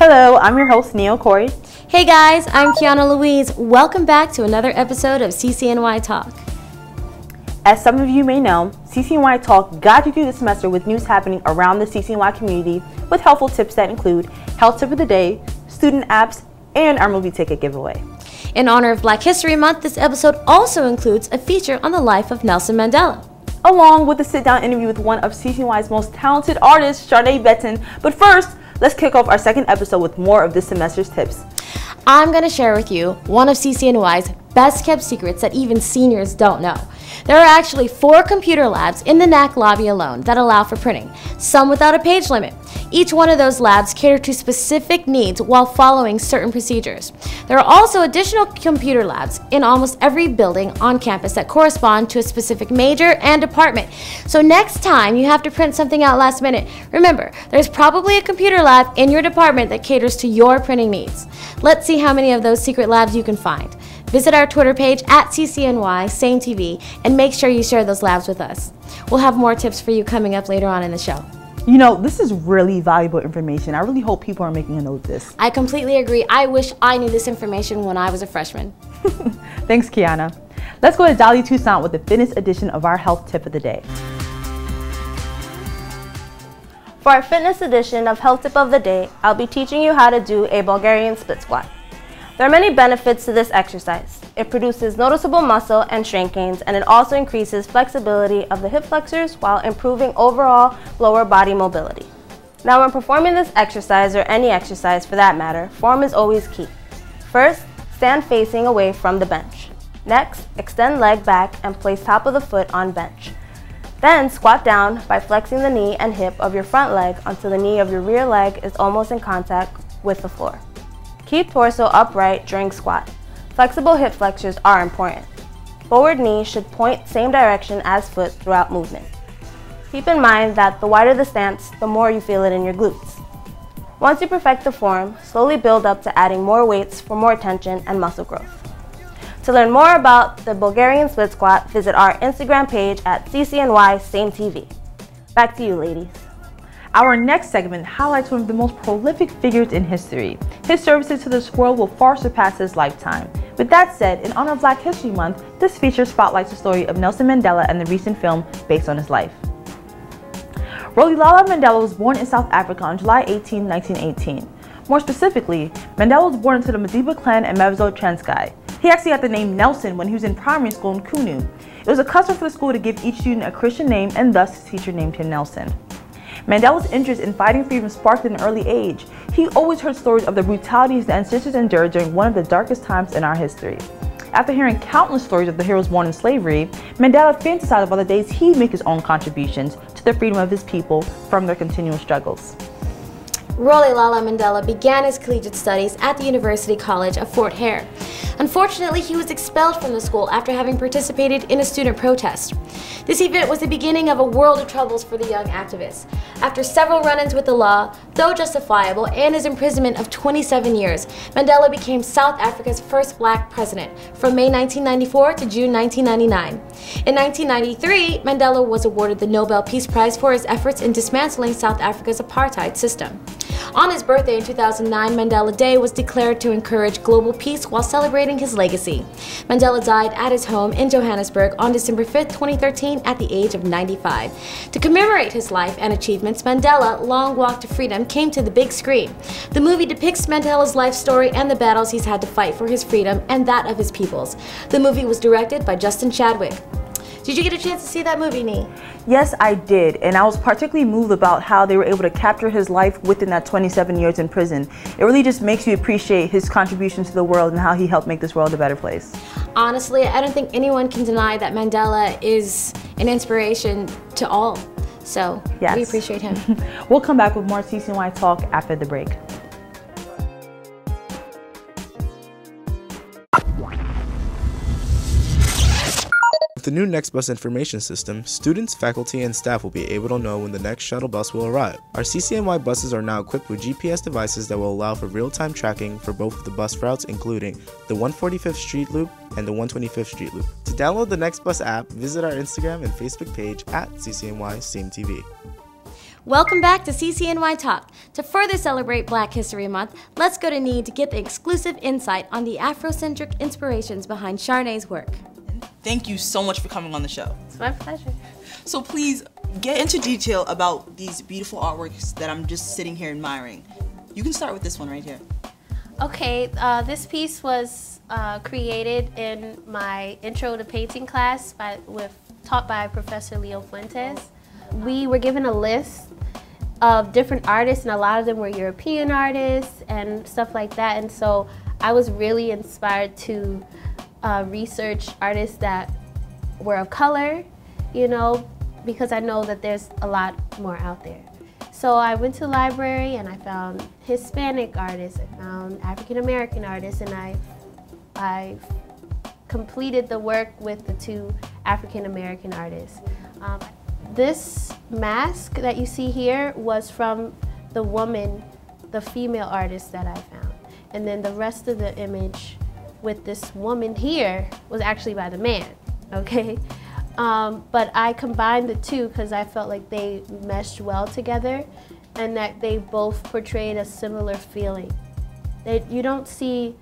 Hello, I'm your host, Neil Corey. Hey guys, I'm Kiana Louise. Welcome back to another episode of CCNY Talk. As some of you may know, CCNY Talk guides you through the semester with news happening around the CCNY community with helpful tips that include health tip of the day, student apps, and our movie ticket giveaway. In honor of Black History Month, this episode also includes a feature on the life of Nelson Mandela, along with a sit-down interview with one of CCNY's most talented artists, Sade Benton. But first, let's kick off our second episode with more of this semester's tips. I'm going to share with you one of CCNY's best kept secrets that even seniors don't know. There are actually 4 computer labs in the NAC lobby alone that allow for printing, some without a page limit. Each one of those labs cater to specific needs while following certain procedures. There are also additional computer labs in almost every building on campus that correspond to a specific major and department. So next time you have to print something out last minute, remember, there's probably a computer lab in your department that caters to your printing needs. Let's see how many of those secret labs you can find. Visit our Twitter page at CCNY S.A.M.E and make sure you share those labs with us. We'll have more tips for you coming up later on in the show. You know, this is really valuable information. I really hope people are making a note of this. I completely agree. I wish I knew this information when I was a freshman. Thanks, Kiana. Let's go to Dolly Toussaint with the fitness edition of our health tip of the day. For our fitness edition of Health Tip of the Day, I'll be teaching you how to do a Bulgarian split squat. There are many benefits to this exercise. It produces noticeable muscle and strength gains, and it also increases flexibility of the hip flexors while improving overall lower body mobility. Now, when performing this exercise, or any exercise for that matter, form is always key. First, stand facing away from the bench. Next, extend leg back and place top of the foot on bench. Then squat down by flexing the knee and hip of your front leg until the knee of your rear leg is almost in contact with the floor. Keep torso upright during squat. Flexible hip flexors are important. Forward knee should point same direction as foot throughout movement. Keep in mind that the wider the stance, the more you feel it in your glutes. Once you perfect the form, slowly build up to adding more weights for more tension and muscle growth. To learn more about the Bulgarian split squat, visit our Instagram page at CCNY S.A.M.E. Back to you, ladies. Our next segment highlights one of the most prolific figures in history. His services to this world will far surpass his lifetime. With that said, in honor of Black History Month, this feature spotlights the story of Nelson Mandela and the recent film based on his life. Rolihlahla Mandela was born in South Africa on July 18, 1918. More specifically, Mandela was born into the Madiba clan in Mvezo Transkei. He actually got the name Nelson when he was in primary school in Kunu. It was a custom for the school to give each student a Christian name, and thus his teacher named him Nelson. Mandela's interest in fighting freedom sparked at an early age. He always heard stories of the brutalities that ancestors endured during one of the darkest times in our history. After hearing countless stories of the heroes born in slavery, Mandela fantasized about the days he'd make his own contributions to the freedom of his people from their continual struggles. Rolihlahla Mandela began his collegiate studies at the University College of Fort Hare. Unfortunately, he was expelled from the school after having participated in a student protest. This event was the beginning of a world of troubles for the young activist. After several run-ins with the law, though justifiable, and his imprisonment of 27 years, Mandela became South Africa's first black president from May 1994 to June 1999. In 1993, Mandela was awarded the Nobel Peace Prize for his efforts in dismantling South Africa's apartheid system. On his birthday in 2009, Mandela Day was declared to encourage global peace while celebrating his legacy. Mandela died at his home in Johannesburg on December 5, 2013 at the age of 95. To commemorate his life and achievements, Mandela Long Walk to Freedom came to the big screen. The movie depicts Mandela's life story and the battles he's had to fight for his freedom and that of his peoples. The movie was directed by Justin Chadwick. Did you get a chance to see that movie, Nee? Yes, I did, and I was particularly moved about how they were able to capture his life within that 27 years in prison. It really just makes you appreciate his contribution to the world and how he helped make this world a better place. Honestly, I don't think anyone can deny that Mandela is an inspiration to all. So, yes, we appreciate him. We'll come back with more CCNY Talk after the break. With the new Next Bus information system, students, faculty, and staff will be able to know when the next shuttle bus will arrive. Our CCNY buses are now equipped with GPS devices that will allow for real-time tracking for both of the bus routes, including the 145th Street Loop and the 125th Street Loop. To download the Next Bus app, visit our Instagram and Facebook page at CCNY S.A.M.E. Welcome back to CCNY Talk. To further celebrate Black History Month, let's go to Need to get the exclusive insight on the Afrocentric inspirations behind Charnay's work. Thank you so much for coming on the show. It's my pleasure. So please, get into detail about these beautiful artworks that I'm just sitting here admiring. You can start with this one right here. Okay, this piece was created in my Intro to Painting class taught by Professor Leo Fuentes. We were given a list of different artists, and a lot of them were European artists and stuff like that, and so I was really inspired to research artists that were of color, you know, because I know that there's a lot more out there. So I went to the library and I found Hispanic artists, I found African American artists, and I completed the work with the 2 African American artists. This mask that you see here was from the woman, the female artist that I found. And then the rest of the image with this woman here was actually by the man, okay? But I combined the 2 because I felt like they meshed well together and that they both portrayed a similar feeling. You don't see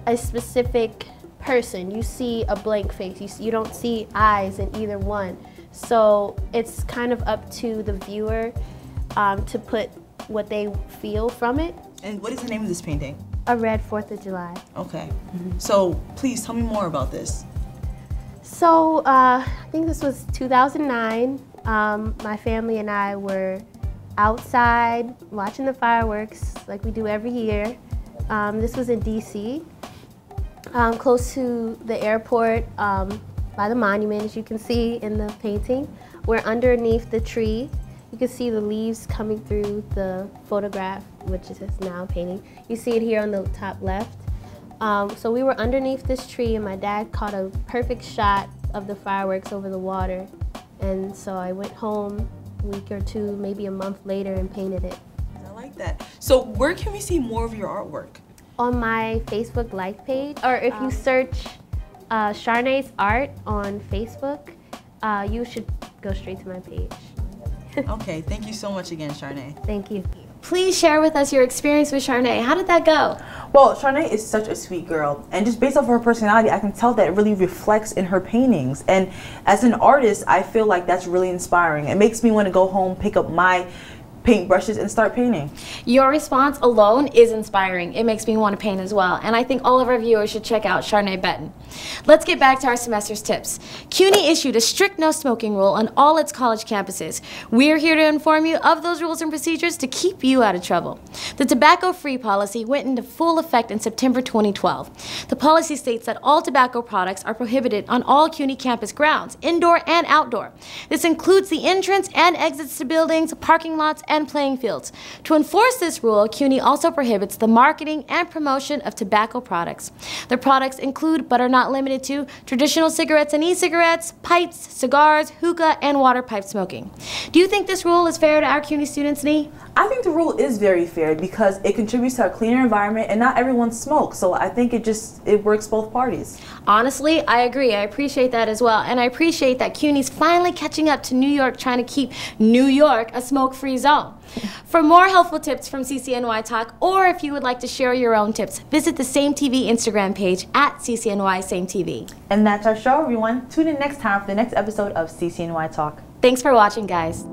a specific person, you see a blank face, you don't see eyes in either one. So it's kind of up to the viewer to put what they feel from it. And what is the name of this painting? A Red 4th of July. Okay. So please tell me more about this. So I think this was 2009. My family and I were outside watching the fireworks like we do every year. This was in DC, close to the airport, by the monument, as you can see in the painting. We're underneath the tree. You can see the leaves coming through the photograph, which is now painting. You see it here on the top left. So we were underneath this tree and my dad caught a perfect shot of the fireworks over the water. And so I went home a week or 2, maybe a month later, and painted it. I like that. So where can we see more of your artwork? On my Facebook Live page, or if you search Charnay's art on Facebook, you should go straight to my page. Okay, thank you so much again, Charnay. Thank you. Please share with us your experience with Charnay. How did that go? Well, Charnay is such a sweet girl, and just based off of her personality, I can tell that it really reflects in her paintings. And as an artist, I feel like that's really inspiring. It makes me want to go home, pick up my paintbrushes and start painting. Your response alone is inspiring. It makes me want to paint as well. And I think all of our viewers should check out Charnay Benton. Let's get back to our semester's tips. CUNY issued a strict no smoking rule on all its college campuses. We're here to inform you of those rules and procedures to keep you out of trouble. The tobacco-free policy went into full effect in September 2012. The policy states that all tobacco products are prohibited on all CUNY campus grounds, indoor and outdoor. This includes the entrance and exits to buildings, parking lots, and playing fields. To enforce this rule, CUNY also prohibits the marketing and promotion of tobacco products. The products include, but are not limited to, traditional cigarettes and e-cigarettes, pipes, cigars, hookah, and water pipe smoking. Do you think this rule is fair to our CUNY students, Nee? I think the rule is very fair because it contributes to a cleaner environment and not everyone smokes, so I think it works both parties. Honestly, I agree. I appreciate that as well, and I appreciate that CUNY's finally catching up to New York, trying to keep New York a smoke-free zone. For more helpful tips from CCNY Talk, or if you would like to share your own tips, visit the S.A.M.E TV Instagram page at CCNY S.A.M.E TV. And that's our show, everyone. Tune in next time for the next episode of CCNY Talk. Thanks for watching, guys.